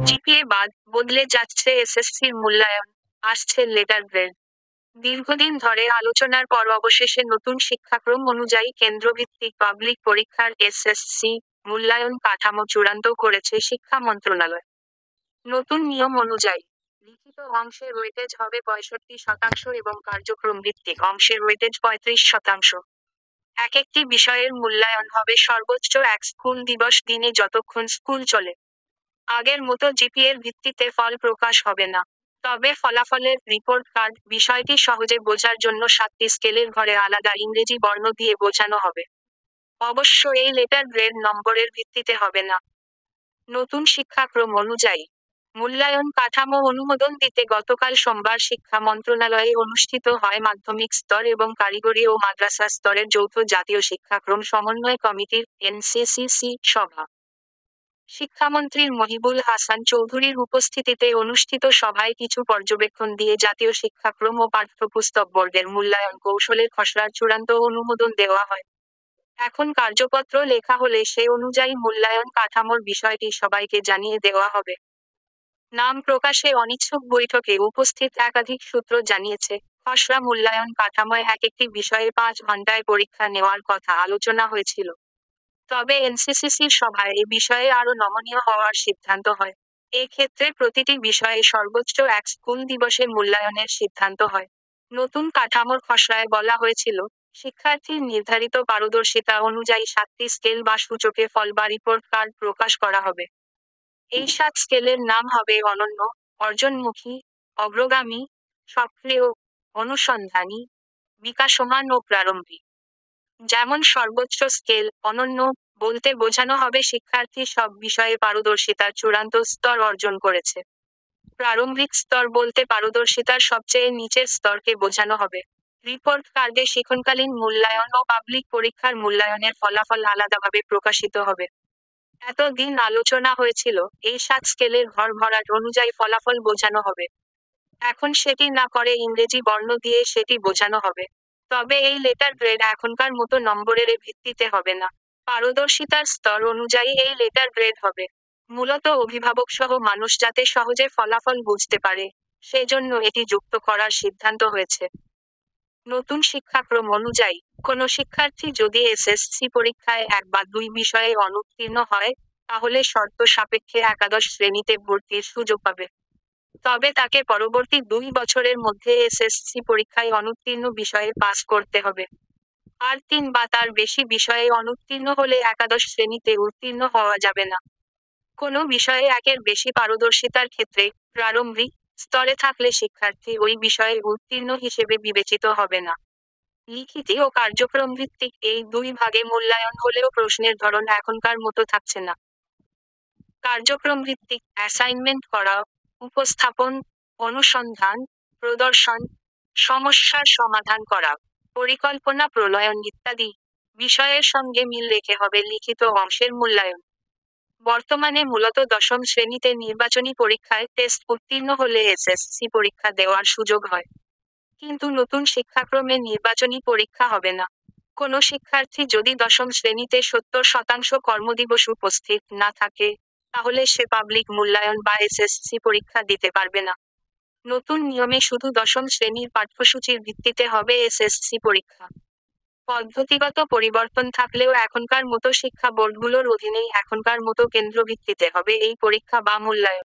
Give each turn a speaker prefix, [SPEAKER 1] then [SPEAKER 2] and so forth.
[SPEAKER 1] GPA বাদ বদলে যাচ্ছে এসএসসির মূল্যায়ন, আসছে লেটার গ্রেড। দীর্ঘদিন ধরে আলোচনার পর অবশেষে নতুন শিক্ষাক্রম অনুযায়ী কেন্দ্রভিত্তিক পাবলিক পরীক্ষার এসএসসি মূল্যায়ন কাঠামো চূড়ান্ত করেছে শিক্ষা মন্ত্রণালয়। নতুন নিয়ম অনুযায়ী লিখিত অংশের ওয়েটেজ হবে 65% এবং কার্যক্রম ভিত্তিক অংশের ওয়েটেজ 35%। এক একটি বিষয়ের মূল্যায়ন হবে সর্বোচ্চ এক স্কুল দিবস দিনে যতক্ষণ স্কুল চলে। আগের মতো জিপিএর ভিত্তিতে ফল প্রকাশ হবে না। তবে ফলাফলের রিপোর্ট কার্ড বিষয়টি সহজে বোঝার জন্য 7টি স্কেলের ঘরে আলাদা ইংরেজি বর্ণ দিয়ে বোঝানো হবে। অবশ্য এই লেটার গ্রেড নম্বরের ভিত্তিতে হবে না। নতুন শিক্ষাক্রম অনুযায়ী মূল্যায়ন কাঠামো অনুমোদন দিতে গতকাল সোমবার শিক্ষা মন্ত্রণালয়ে অনুষ্ঠিত হয় মাধ্যমিক স্তর এবং কারিগরি ও মাদ্রাসা স্তরের যৌথ জাতীয় শিক্ষাক্রম সমন্বয় কমিটির এনসিসিসি সভা। শিক্ষামন্ত্রী মহিবুল হাসান চৌধুরীর উপস্থিতিতে অনুষ্ঠিত সভায় কিছু পর্যবেক্ষণ দিয়ে জাতীয় শিক্ষাক্রম ও পাঠ্যপুস্তক বোর্ডের মূল্যায়ন কৌশলের খসড়ার চূড়ান্ত অনুমোদন দেওয়া হয়। এখন কার্যপত্র লেখা হলে সে অনুযায়ী মূল্যায়ন কাঠামোর বিষয়টি সবাইকে জানিয়ে দেওয়া হবে। নাম প্রকাশে অনিচ্ছুক বৈঠকে উপস্থিত একাধিক সূত্র জানিয়েছে, খসড়া মূল্যায়ন কাঠামোয় এক একটি বিষয়ে 5 ঘণ্টায় পরীক্ষা নেওয়ার কথা আলোচনা হয়েছিল। তবে এনসিসিসির সভায় এ বিষয়ে আরও নমনীয় হওয়ার সিদ্ধান্ত হয়। ক্ষেত্রে প্রতিটি বিষয়ে সর্বোচ্চ এক স্কুল দিবসে মূল্যায়নের সিদ্ধান্ত হয়। নতুন কাঠামোর খসড়ায় বলা হয়েছিল, শিক্ষার্থীর নির্ধারিত পারদর্শিতা অনুযায়ী 7টি স্কেল বা সূচকে ফল বা রিপোর্ট কার্ড প্রকাশ করা হবে। এই 7 স্কেলের নাম হবে অনন্য, অর্জনমুখী, অগ্রগামী, সক্রিয়, অনুসন্ধানী, বিকাশমান ও প্রারম্ভিক। যেমন সর্বোচ্চ স্কেল অনন্য বলতে বোঝানো হবে শিক্ষার্থী সব বিষয়ে পারদর্শিতার চূড়ান্ত স্তর অর্জন করেছে। প্রারম্ভিক স্তর বলতে পারদর্শিতার সবচেয়ে নিচের স্তরকে বোঝানো হবে। রিপোর্ট কার্ডে শিক্ষণকালীন মূল্যায়ন ও পাবলিক পরীক্ষার মূল্যায়নের ফলাফল আলাদাভাবে প্রকাশিত হবে। এতদিন আলোচনা হয়েছিল, এই 7 স্কেলের ঘর ভরাট অনুযায়ী ফলাফল বোঝানো হবে। এখন সেটি না করে ইংরেজি বর্ণ দিয়ে সেটি বোঝানো হবে। তবে এই লেটার গ্রেড এখনকার মতো নম্বরের ভিত্তিতে হবে না। পারদর্শিতার স্তর অনুযায়ী এই লেটার গ্রেড হবে। মূলত অভিভাবক সহ মানুষ যাতে সহজে ফলাফল বুঝতে পারে, সেজন্য এটি যুক্ত করার সিদ্ধান্ত হয়েছে। নতুন শিক্ষাক্রম অনুযায়ী কোনো শিক্ষার্থী যদি এসএসসি পরীক্ষায় 1 বা 2 বিষয়ে অনুত্তীর্ণ হয়, তাহলে শর্ত সাপেক্ষে একাদশ শ্রেণীতে ভর্তির সুযোগ পাবে। তবে তাকে পরবর্তী 2 বছরের মধ্যে এসএসসি পরীক্ষায় অনুত্তীর্ণ বিষয়ে পাস করতে হবে। আর 3 বা তার বেশি বিষয়ে অনুত্তীর্ণ হলে একাদশ শ্রেণীতে উত্তীর্ণ হওয়া যাবে না। কোনো বিষয়ে একের বেশি পারদর্শিতার ক্ষেত্রে প্রারম্ভিক স্তরে থাকলে শিক্ষার্থী ওই বিষয়ে উত্তীর্ণ হিসেবে বিবেচিত হবে না। লিখিত ও কার্যক্রম ভিত্তিক এই 2 ভাগে মূল্যায়ন হলেও প্রশ্নের ধরন এখনকার মতো থাকছে না। কার্যক্রম ভিত্তিক অ্যাসাইনমেন্ট করা, উপস্থাপন, অনুসন্ধান, প্রদর্শন, সমস্যার সমাধান করা, পরিকল্পনা প্রণয়ন ইত্যাদি বিষয়ের সঙ্গে মিল রেখে হবে লিখিত অংশের মূল্যায়ন। বর্তমানে মূলত দশম শ্রেণীতে নির্বাচনী পরীক্ষায় টেস্ট উত্তীর্ণ হলে এসএসসি পরীক্ষা দেওয়ার সুযোগ হয়। কিন্তু নতুন শিক্ষাক্রমে নির্বাচনী পরীক্ষা হবে না। কোনো শিক্ষার্থী যদি দশম শ্রেণীতে 70% কর্মদিবস উপস্থিত না থাকে, তাহলে সে পাবলিক মূল্যায়ন বা এসএসসি পরীক্ষা দিতে পারবে না। নতুন নিয়মে শুধু দশম শ্রেণীর পাঠ্যসূচির ভিত্তিতে হবে এসএসসি পরীক্ষা। পদ্ধতিগত পরিবর্তন থাকলেও এখনকার মতো শিক্ষা বোর্ডগুলোর অধীনেই এখনকার মতো কেন্দ্রভিত্তিতে হবে এই পরীক্ষা বা মূল্যায়ন।